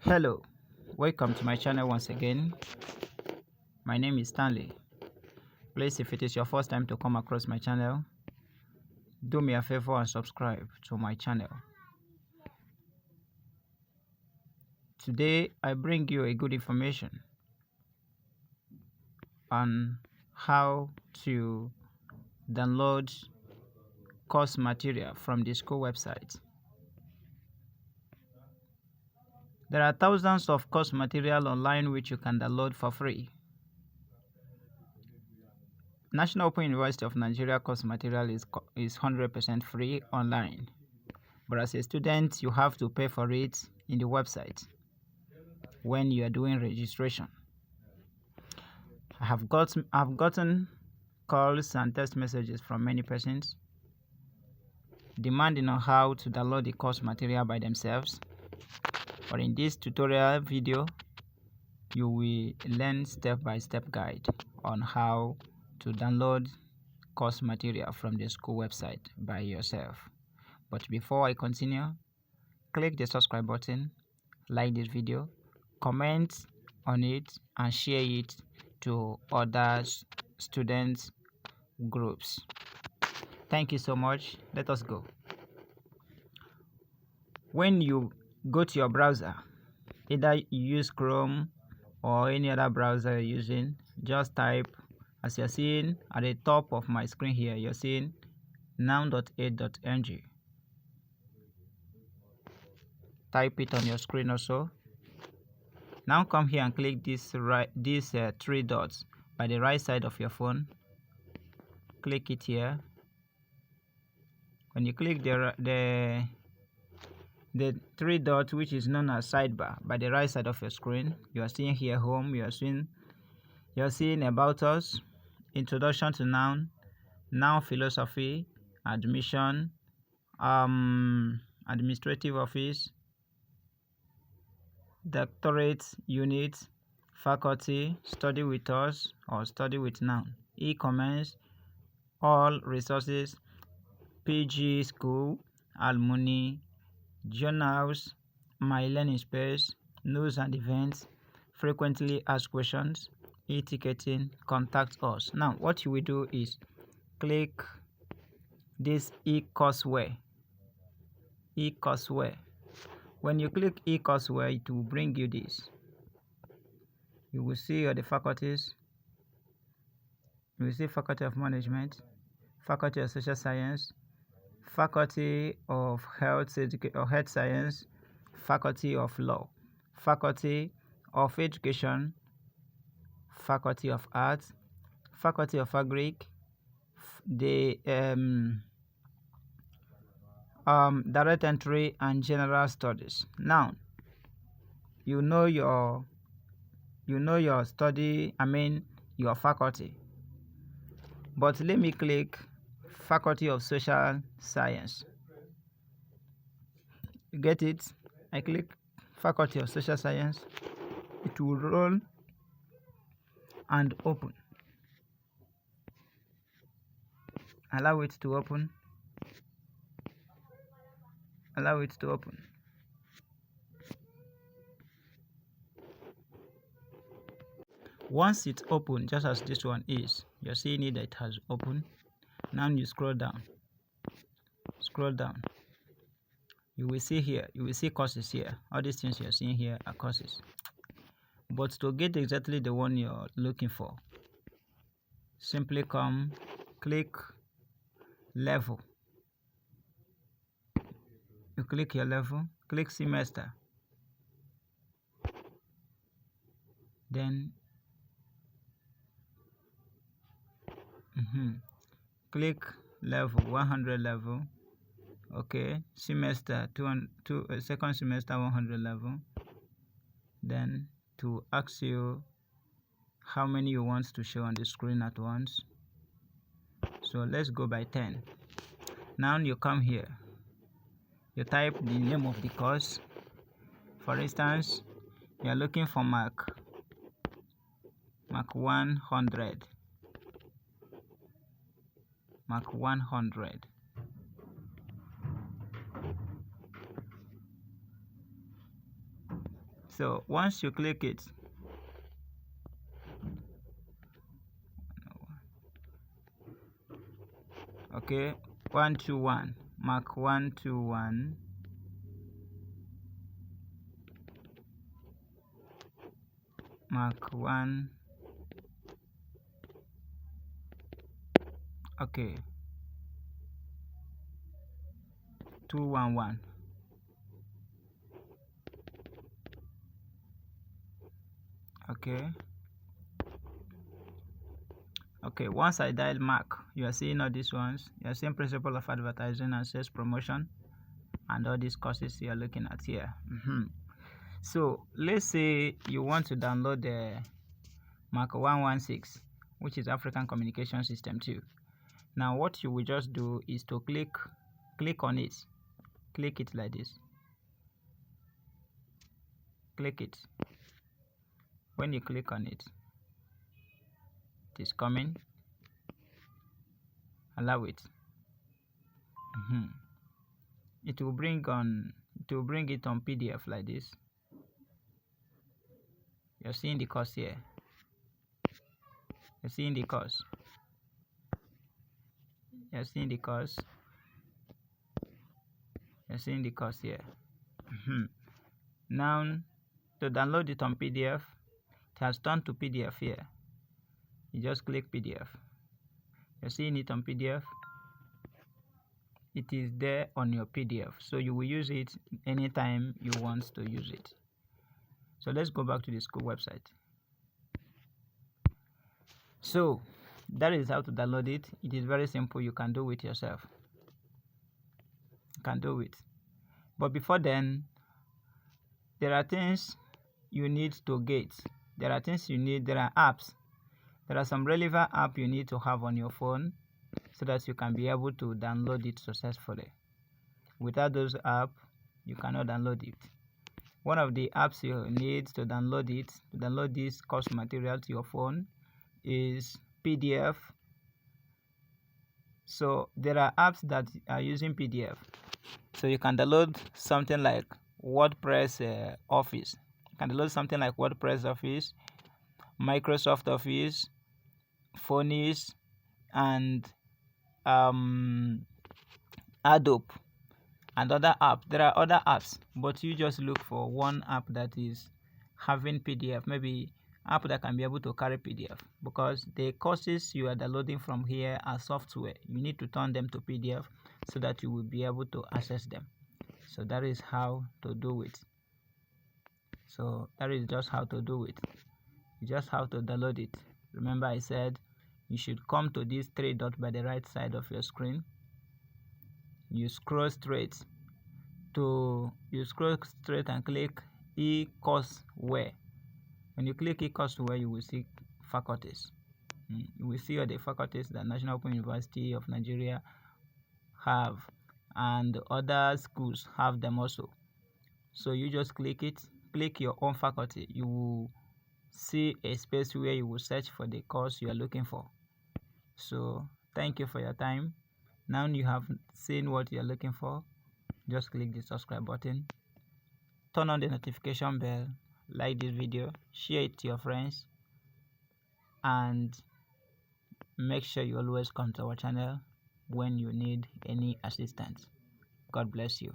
Hello, welcome to my channel once again. My name is Stanley. Please, if it is your first time to come across my channel, do me a favor and subscribe to my channel. Today I bring you a good information on how to download course material from the school website. There are thousands of course material online which you can download for free. National Open University of Nigeria course material is 100% free online, but as a student you have to pay for it in the website when you are doing registration. I've gotten calls and text messages from many persons demanding on how to download the course material by themselves. But in this tutorial video, you will learn step-by-step guide on how to download course material from the school website by yourself. But before I continue, click the subscribe button, like this video, comment on it, and share it to other students groups. Thank you so much. Let us go. When you go to your browser, either you use Chrome or any other browser you're using, just type, as you're seeing at the top of my screen here, you're seeing noun.8.ng. Type it on your screen also. Now come here and click these three dots by the right side of your phone. Click it here. When you click the three dots, which is known as sidebar, by the right side of your screen, you are seeing here home. You are seeing about us, introduction to noun philosophy, admission, administrative office, doctorate unit, faculty, study with us or study with noun, e-commerce, all resources, PG school, alumni, journals, my learning space, news and events, frequently asked questions, e-ticketing, contact us. Now what you will do is click this e-courseware. When you click e-courseware, it will bring you this. You will see the faculties. You will see Faculty of Management, Faculty of Social Science, Faculty of Health Science, Faculty of Law, Faculty of Education, Faculty of Arts, Faculty of Agric, the Direct Entry and General Studies. Now you know your study, your faculty. But let me click Faculty of Social Science. You get it? I click Faculty of Social Science. It will roll and open. Allow it to open. Allow it to open. Once it's open, just as this one is, you're seeing it that it has opened. Now you scroll down. You will see here, you will see courses here. All these things you're seeing here are courses. But to get exactly the one you're looking for, simply click level. You click your level, click semester. Then click level, 100 level. Okay, semester, second semester, 100 level. Then to ask you how many you want to show on the screen at once. So let's go by 10. Now you come here. You type the name of the course. For instance, you are looking for Mark 100. Mark 100. So once you click it, okay, 121, mark 121, mark 1, okay, 211, okay. Okay, once I dial mark, you are seeing all these ones. You are seeing principle of advertising and sales promotion, and all these courses you are looking at here. So let's say you want to download the mark 116, which is African Communication System 2. Now what you will just do is to click on it. Click it like this. Click it. When you click on it, it is coming. Allow it. It will bring it on PDF like this. You're seeing the course here. You're seeing the course. You're seeing the course. You're seeing the course here. Now, to download it on PDF, it has turned to PDF here. You just click PDF. You're seeing it on PDF. It is there on your PDF, so you will use it anytime you want to use it. So let's go back to the school website. So that is how to download it. It is very simple. You can do it yourself. You can do it. But before then, there are things you need to get. There are things you need. There are apps. There are some relevant apps you need to have on your phone so that you can be able to download it successfully. Without those apps, you cannot download it. One of the apps you need to download this course material to your phone is PDF. So there are apps that are using PDF. So you can download something like WordPress Office. You can download something like WordPress Office, Microsoft Office, Phoenix, and Adobe, and other apps. There are other apps, but you just look for one app that is having PDF, maybe app that can be able to carry PDF, because the courses you are downloading from here are software. You need to turn them to PDF so that you will be able to access them. So that is how to do it. So that is just how to do it. You just have to download it. Remember, I said you should come to this three dot by the right side of your screen. You scroll straight and click e-courseware. When you click e-courseware, you will see faculties. You will see all the faculties that National Open University of Nigeria have, and other schools have them also. So you just click it, click your own faculty. You will see a space where you will search for the course you are looking for. So thank you for your time. Now you have seen what you are looking for. Just click the subscribe button, turn on the notification bell, like this video, share it to your friends, and make sure you always come to our channel when you need any assistance. God bless you.